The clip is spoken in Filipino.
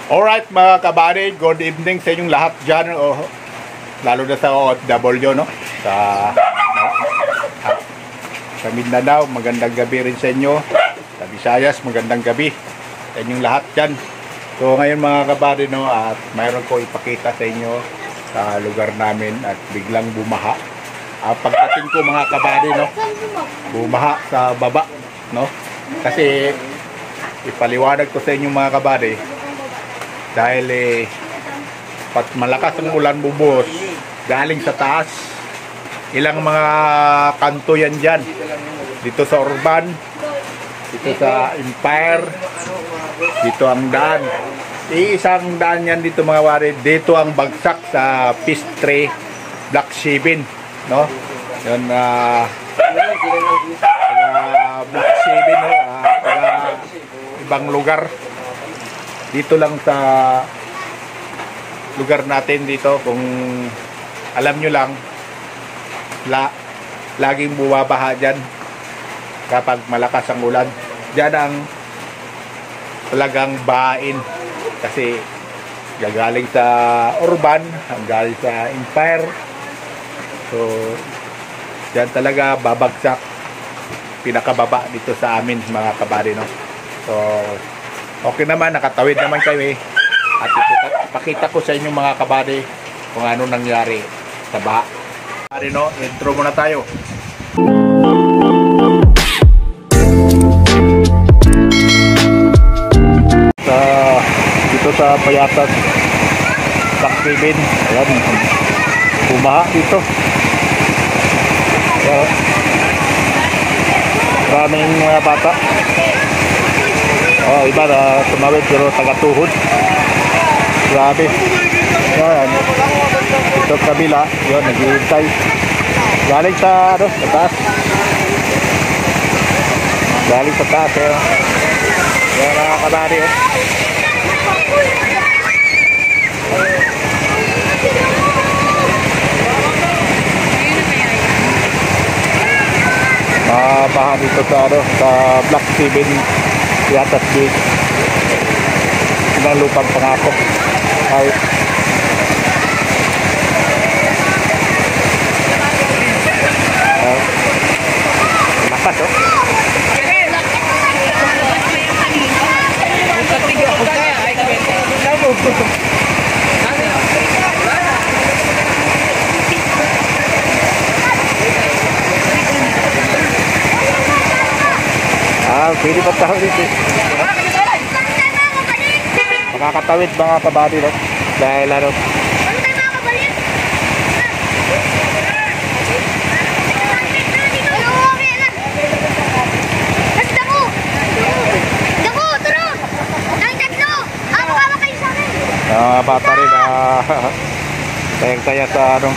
Alright mga kabady, good evening sa inyong lahat dyan, lalo na sa OFW, no? Sa Mindanao, magandang gabi rin sa inyo. Sa Visayas, magandang gabi sa inyong lahat dyan. So ngayon mga kabady, no, at mayroon ko ipakita sa inyo sa lugar namin at biglang bumaha. Pagdating ko mga kabady, no, bumaha sa baba, no? Kasi ipaliwanag ko sa inyo mga kabady, dahil pat malakas ang ulan bubuhos galing sa taas. Ilang mga kanto yan dyan, dito sa Urban, dito sa Empire, dito ang daan, isang daan yan dito mga wari. Dito ang bagsak sa Pistre Block 7, no? Yun, Block 7, no? Ibang lugar dito lang sa lugar natin dito. Kung alam nyo lang, laging bumabaha dyan kapag malakas ang ulan. Dyan ang talagang bahain, kasi gagaling sa Urban, galing sa Empire. So dyan talaga babagsak, pinakababa dito sa amin mga kabady, no? So okay naman, nakatawid naman kayo at ipakita ko sa inyo mga kabady kung ano nangyari sa baha. No, intro muna tayo. Dito sa Payatas Block 7, ayan, bumaha dito. Maraming mga bata. Iba na tumawid pero taga-tuhod. Grabe. Yan. Ito kabila, yun, naghihintay. Galing sa, sa taas. Galing sa taas, yan mga kabady, Mabaha dito sa, sa Block 7. Yatas Beach, ibang lupang Pangako. Ay, lakas, pwede pa tawid dito. Makakatawid mga kabady, no? Dahil ano, bata rin sayang-saya sa ano,